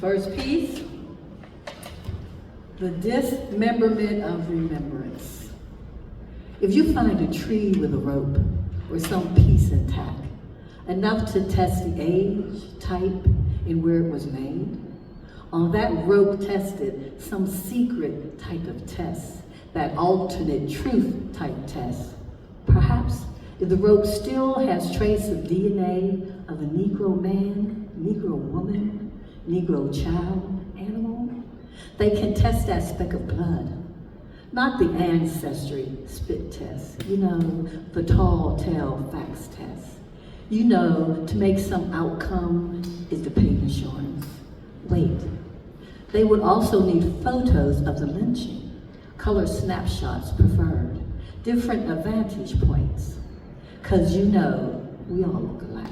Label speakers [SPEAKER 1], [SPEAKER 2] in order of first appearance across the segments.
[SPEAKER 1] First piece, the dismemberment of remembrance. If you find a tree with a rope or some piece intact, enough to test the age, type, and where it was made, on that rope tested some secret type of test, that alternate truth type test. Perhaps if the rope still has trace of DNA of a Negro man, Negro woman, Negro child, animal, they can test that speck of blood. Not the ancestry spit test, the tall tale facts test. To make some outcome is to pay insurance. Wait, they would also need photos of the lynching, color snapshots preferred, different vantage points, 'cause we all look alike.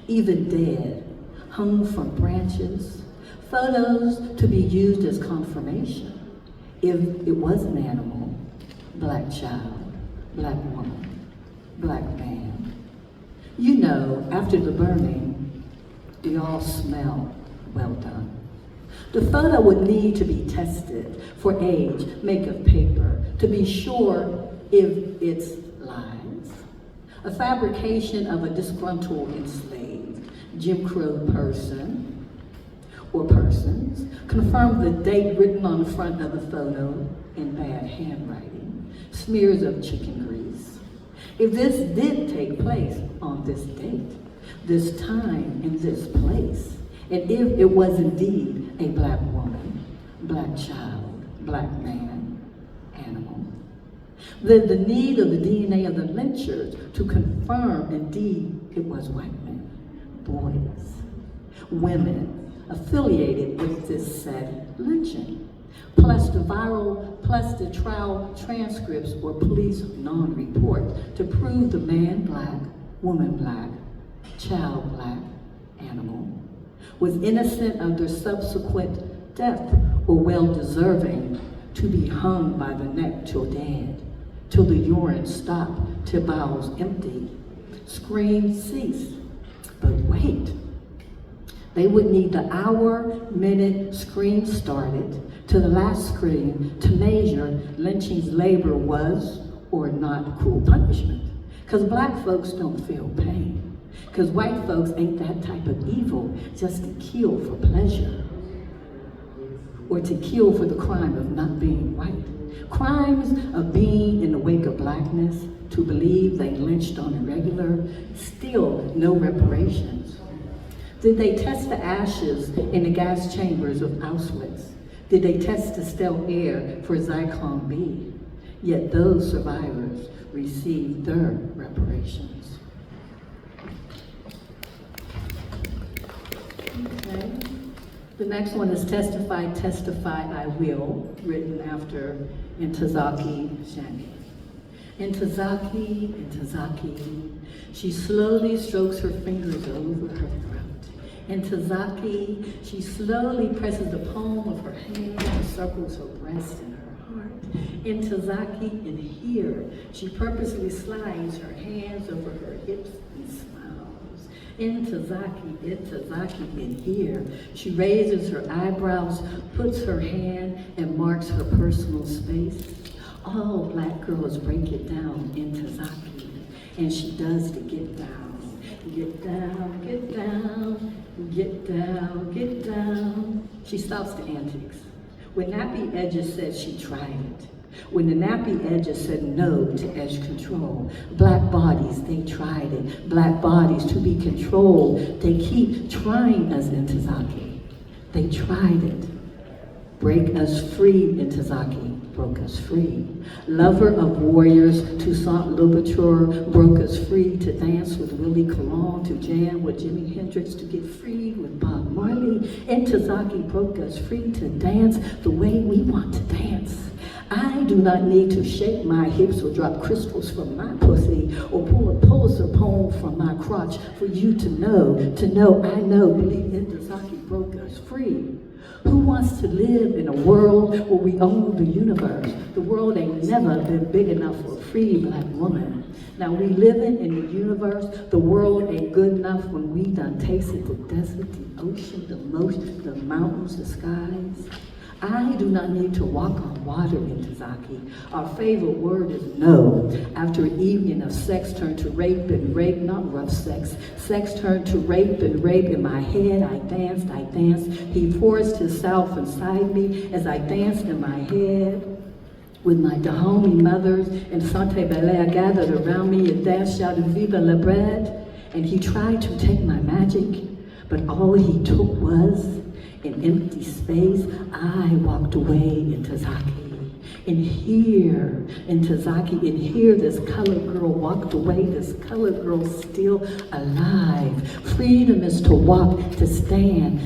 [SPEAKER 1] Even dead, hung from branches, photos to be used as confirmation. If it was an animal, black child, black woman, black man. After the burning, we all smell well done. The photo would need to be tested for age, make of paper, to be sure if it's lies. A fabrication of a disgruntled, enslaved, Jim Crow person or persons, confirm the date written on the front of the photo in bad handwriting, smears of chicken grease. If this did take place on this date, this time, in this place, and if it was indeed a black woman, black child, black man, animal, then the need of the DNA of the lynchers to confirm indeed it was white men, boys, women affiliated with this said lynching, plus the trial transcripts or police non-report to prove the man black, woman black, child black, animal, was innocent of their subsequent death or well-deserving to be hung by the neck till dead, till the urine stopped, till bowels empty, screams cease. But wait, they would need the hour, minute scream started to the last scream to measure lynching's labor was or not cruel punishment. Because black folks don't feel pain. Because white folks ain't that type of evil just to kill for pleasure or to kill for the crime of not being white. Crimes of being in the wake of blackness, to believe they lynched on irregular, still no reparations. Did they test the ashes in the gas chambers of Auschwitz? Did they test the stale air for Zyklon B? Yet those survivors received their reparations. Okay. The next one is Testify, Testify, I Will, written after Ntozake Shange. Ntozake, she slowly strokes her fingers over her throat. Ntozake, she slowly presses the palm of her hand and circles her breast and her heart. Ntozake, in here, she purposely slides her hands over her hips and smiles. Ntozake, in here, she raises her eyebrows, puts her hand and marks her personal space. All black girls break it down, Ntozake, and she does the get down. Get down, get down, get down, get down. She stops the antics. When Nappy Edges said she tried it, when the Nappy Edges said no to edge control, black bodies, they tried it. Black bodies to be controlled, they keep trying us, Ntozake. They tried it. Break us free, Ntozake broke us free. Lover of warriors, Toussaint Louverture broke us free to dance with Willie Colon, to jam with Jimi Hendrix, to get free with Bob Marley. Ntozake broke us free to dance the way we want to dance. I do not need to shake my hips or drop crystals from my pussy or pull a Pulitzer poem from my crotch for you to know, I know, believe Ntozake broke us free. Who wants to live in a world where we own the universe? The world ain't never been big enough for a free black woman. Now we living in the universe, the world ain't good enough when we done tasted the desert, the ocean, the mountains, the skies. I do not need to walk on water in Tazaki. Our favorite word is no. After an evening of sex turned to rape and rape, not rough sex. Sex turned to rape and rape. In my head, I danced. He forced himself inside me as I danced in my head. With my Dahomey mothers and Sante Balea gathered around me and danced, shouted, "Viva la bread!" And he tried to take my magic, but all he took was an empty space. I walked away in Tazaki. And here in Tazaki, and here this colored girl walked away, this colored girl still alive. Freedom is to walk, to stand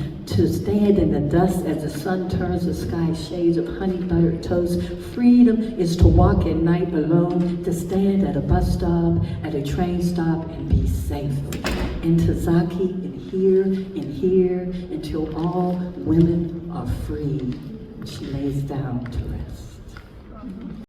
[SPEAKER 1] in the dust as the sun turns the sky shades of honey buttered toast. Freedom is to walk at night alone, to stand at a bus stop, at a train stop, and be safe. In Tazaki, and here, until all women are free. She lays down to rest.